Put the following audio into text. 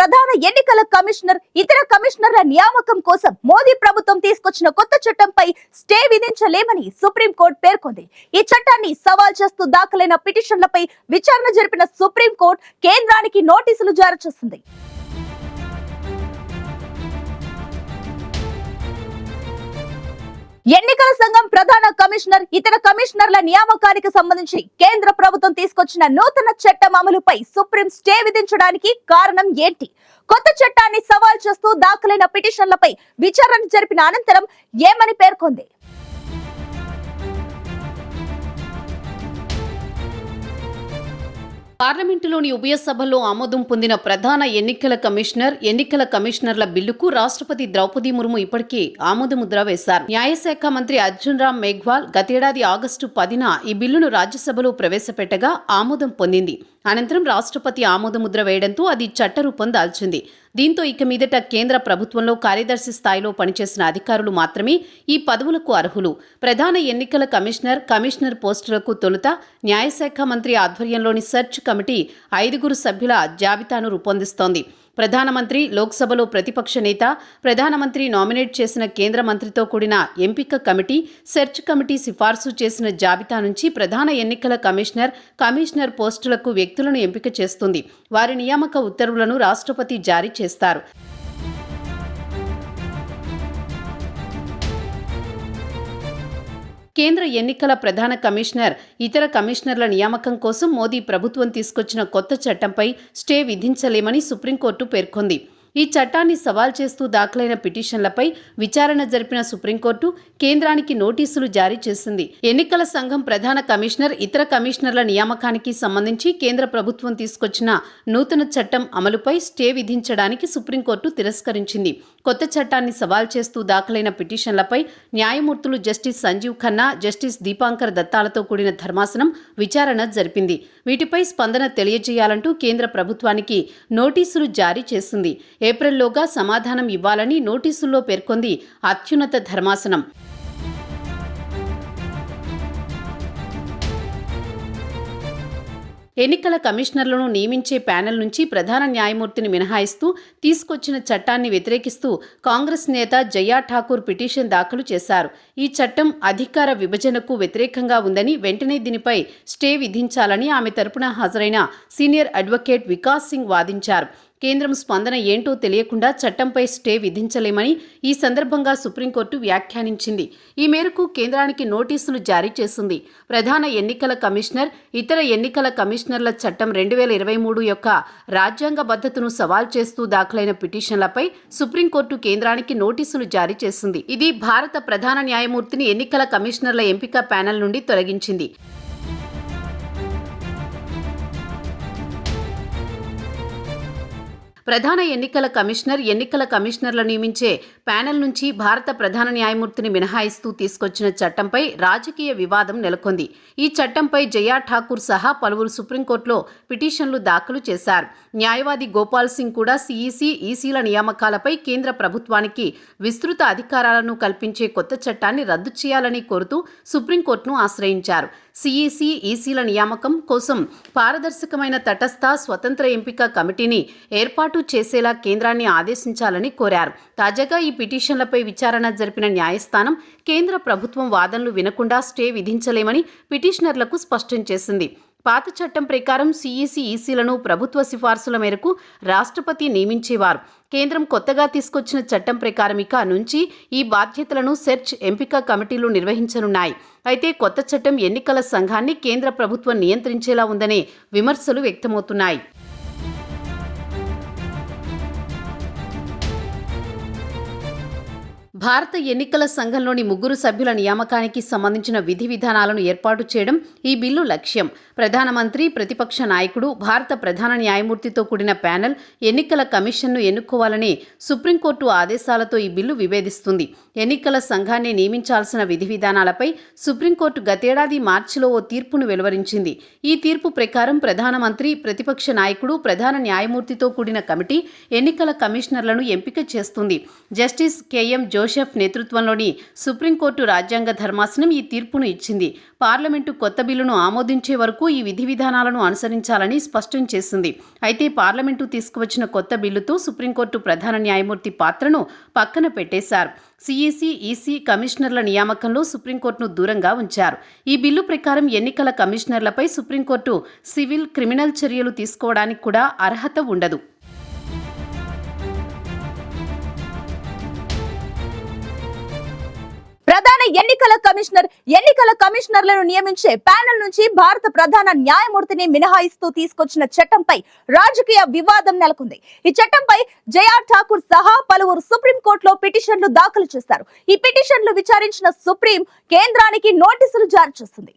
ప్రధాన ఎన్నికల కమిషనర్ ఇతర కమిషనర్ల నియామకం కోసం మోదీ ప్రభుత్వం తీసుకొచ్చిన కొత్త చట్టంపై స్టే విధించలేమని సుప్రీంకోర్టు పేర్కొంది. ఈ చట్టాన్ని సవాల్ చేస్తూ దాఖలైన పిటిషన్లపై విచారణ జరిపిన సుప్రీంకోర్టు కేంద్రానికి నోటీసులు జారీ చేసింది. ఎన్నికల సంఘం ప్రధాన కమిషనర్ ఇతర కమిషనర్ల నియామకానికి సంబంధించి కేంద్ర ప్రభుత్వం తీసుకొచ్చిన నూతన చట్టం అమలుపై సుప్రీం స్టే విధించడానికి కారణం ఏంటి? కొత్త చట్టాన్ని సవాల్ చేస్తూ దాఖలైన పిటిషన్లపై విచారణ జరిపిన అనంతరం ఏమని పేర్కొంది? పార్లమెంటులోని ఉభయ సభల్లో ఆమోదం పొందిన ప్రధాన ఎన్నికల కమిషనర్ల బిల్లుకు రాష్ట్రపతి ద్రౌపది ముర్ము ఇప్పటికే ఆమోదముద్ర వేశారు. న్యాయశాఖ మంత్రి అర్జున్ రామ్ మేఘ్వాల్ గతేడాది ఆగస్టు 10న ఈ బిల్లును రాజ్యసభలో ప్రవేశపెట్టగా ఆమోదం పొందింది. అనంతరం రాష్ట్రపతి ఆమోదముద్ర వేయడంతో అది చట్టరూపం దాల్చింది. దీంతో ఇక మీదట కేంద్ర ప్రభుత్వంలో కార్యదర్శి స్థాయిలో పనిచేసిన అధికారులు మాత్రమే ఈ పదవులకు అర్హులు. ప్రధాన ఎన్నికల కమిషనర్ పోస్టులకు తొలుత న్యాయశాఖ మంత్రి ఆధ్వర్యంలోని సెర్చ్ కమిటీ 5 సభ్యుల జాబితాను రూపొందిస్తోంది. ప్రధానమంత్రి, లోక్సభలో ప్రతిపక్ష నేత, ప్రధానమంత్రి నామినేట్ చేసిన కేంద్ర మంత్రితో కూడిన ఎంపిక కమిటీ, సెర్చ్ కమిటీ సిఫార్సు చేసిన జాబితా నుంచి ప్రధాన ఎన్నికల కమిషనర్ పోస్టులకు వ్యక్తులను ఎంపిక చేస్తుంది. వారి నియామక ఉత్తర్వులను రాష్ట్రపతి జారీ చేస్తారు. కేంద్ర ఎన్నికల ప్రధాన కమిషనర్ ఇతర కమిషనర్ల నియామకం కోసం మోదీ ప్రభుత్వం తీసుకొచ్చిన కొత్త చట్టంపై స్టే విధించలేమని సుప్రీంకోర్టు పేర్కొంది. ఈ చట్టాన్ని సవాల్ చేస్తూ దాఖలైన పిటిషన్లపై విచారణ జరిపిన సుప్రీంకోర్టు కేంద్రానికి నోటీసులు జారీ చేసింది. ఎన్నికల సంఘం ప్రధాన కమిషనర్ ఇతర కమిషనర్ల నియామకానికి సంబంధించి కేంద్ర ప్రభుత్వం తీసుకొచ్చిన నూతన చట్టం అమలుపై స్టే విధించడానికి సుప్రీంకోర్టు తిరస్కరించింది. కొత్త చట్టాన్ని సవాల్ చేస్తూ దాఖలైన పిటిషన్లపై న్యాయమూర్తులు జస్టిస్ సంజీవ్ ఖన్నా, జస్టిస్ దీపాంకర్ దత్తాలతో కూడిన ధర్మాసనం విచారణ జరిపింది. వీటిపై స్పందన తెలియజేయాలంటూ కేంద్ర ప్రభుత్వానికి నోటీసులు జారీ చేసింది. ఏప్రిల్లోగా సమాధానం ఇవ్వాలని నోటీసుల్లో పేర్కొంది అత్యున్నత ధర్మాసనం. ఎన్నికల కమిషనర్లను నియమించే ప్యానెల్ నుంచి ప్రధాన న్యాయమూర్తిని మినహాయిస్తూ తీసుకొచ్చిన చట్టాన్ని వ్యతిరేకిస్తూ కాంగ్రెస్ నేత జయా ఠాకూర్ పిటిషన్ దాఖలు చేశారు. ఈ చట్టం అధికార విభజనకు వ్యతిరేకంగా ఉందని, వెంటనే దీనిపై స్టే విధించాలని ఆమె తరపున హాజరైన సీనియర్ అడ్వకేట్ వికాస్ సింగ్ వాదించారు. కేంద్రం స్పందన ఏంటో తెలియకుండా చట్టంపై స్టే విధించలేమని ఈ సందర్భంగా సుప్రీంకోర్టు వ్యాఖ్యానించింది. ఈ మేరకు కేంద్రానికి నోటీసులు జారీ చేసింది. ప్రధాన ఎన్నికల కమిషనర్ ఇతర ఎన్నికల కమిషనర్ల చట్టం 2023 యొక్క రాజ్యాంగబద్ధతను సవాల్ చేస్తూ దాఖలైన పిటిషన్లపై సుప్రీంకోర్టు కేంద్రానికి నోటీసులు జారీ చేసింది. ఇది భారత ప్రధాన న్యాయమూర్తిని ఎన్నికల కమిషనర్ల ఎంపిక ప్యానెల్ నుండి తొలగించింది. ప్రధాన ఎన్నికల కమిషనర్ల నియమించే ప్యానెల్ నుంచి భారత ప్రధాన న్యాయమూర్తిని మినహాయిస్తూ తీసుకొచ్చిన చట్టంపై రాజకీయ వివాదం నెలకొంది. ఈ చట్టంపై జయా ఠాకూర్ సహా పలువురు సుప్రీంకోర్టులో పిటిషన్లు దాఖలు చేశారు. న్యాయవాది గోపాల్ సింగ్ కూడా సిఈసి, ఈసీల నియామకాలపై కేంద్ర ప్రభుత్వానికి విస్తృత అధికారాలను కల్పించే కొత్త చట్టాన్ని రద్దు చేయాలని కోరుతూ సుప్రీంకోర్టును ఆశ్రయించారు. సిఈసి, ఈసీల నియామకం కోసం పారదర్శకమైన తటస్థ, స్వతంత్ర ఎంపిక కమిటీని ఏర్పాటు చేసేలా కేంద్రాన్ని ఆదేశించాలని కోరారు. తాజాగా ఈ పిటిషన్లపై విచారణ జరిపిన న్యాయస్థానం కేంద్ర ప్రభుత్వం వాదనలు వినకుండా స్టే విధించలేమని పిటిషనర్లకు స్పష్టం చేసింది. పాత చట్టం ప్రకారం సిఈసి, ఈసీలను ప్రభుత్వ సిఫార్సుల మేరకు రాష్ట్రపతి నియమించేవారు. కేంద్రం కొత్తగా తీసుకొచ్చిన చట్టం ప్రకారం ఇక నుంచి ఈ బాధ్యతలను సెర్చ్, ఎంపిక కమిటీలు నిర్వహించనున్నాయి. అయితే కొత్త చట్టం ఎన్నికల సంఘాన్ని కేంద్ర ప్రభుత్వం నియంత్రించేలా ఉందనే విమర్శలు వ్యక్తమవుతున్నాయి. భారత ఎన్నికల సంఘంలోని 3 సభ్యుల నియామకానికి సంబంధించిన విధి విధానాలను ఏర్పాటు చేయడం ఈ బిల్లు లక్ష్యం. ప్రధానమంత్రి, ప్రతిపక్ష నాయకుడు, భారత ప్రధాన న్యాయమూర్తితో కూడిన ప్యానెల్ ఎన్నికల కమిషన్ను ఎన్నుకోవాలనే సుప్రీంకోర్టు ఆదేశాలతో ఈ బిల్లు విభేదిస్తుంది. ఎన్నికల సంఘాన్ని నియమించాల్సిన విధి విధానాలపై సుప్రీంకోర్టు గతేడాది మార్చిలో ఓ తీర్పును వెలువరించింది. ఈ తీర్పు ప్రకారం ప్రధానమంత్రి, ప్రతిపక్ష నాయకుడు, ప్రధాన న్యాయమూర్తితో కూడిన కమిటీ ఎన్నికల కమిషనర్లను ఎంపిక చేస్తుంది. జస్టిస్ కెఎం జోషి జోసెఫ్ నేతృత్వంలోని సుప్రీంకోర్టు రాజ్యాంగ ధర్మాసనం ఈ తీర్పును ఇచ్చింది. పార్లమెంటు కొత్త బిల్లును ఆమోదించే వరకు ఈ విధి విధానాలను అనుసరించాలని స్పష్టం చేసింది. అయితే పార్లమెంటు తీసుకువచ్చిన కొత్త బిల్లుతో సుప్రీంకోర్టు ప్రధాన న్యాయమూర్తి పాత్రను పక్కన పెట్టేశారు. సిఈసి, ఈసీ కమిషనర్ల నియామకంలో సుప్రీంకోర్టును దూరంగా ఉంచారు. ఈ బిల్లు ప్రకారం ఎన్నికల కమిషనర్లపై సుప్రీంకోర్టు సివిల్, క్రిమినల్ చర్యలు తీసుకోవడానికి కూడా అర్హత ఉండదు. ప్రధాన ఎన్నికల కమిషనర్లను నియమించే ప్యానెల్ నుంచి భారత ప్రధాన న్యాయమూర్తిని మినహాయిస్తూ తీసుకొచ్చిన చట్టంపై రాజకీయ వివాదం నెలకొంది. ఈ చట్టంపై జయా ఠాకూర్ సహా పలువురు సుప్రీంకోర్టులో పిటిషన్లు దాఖలు చేశారు. ఈ పిటిషన్లు విచారించిన సుప్రీం కేంద్రానికి నోటీసులు జారీ చేసింది.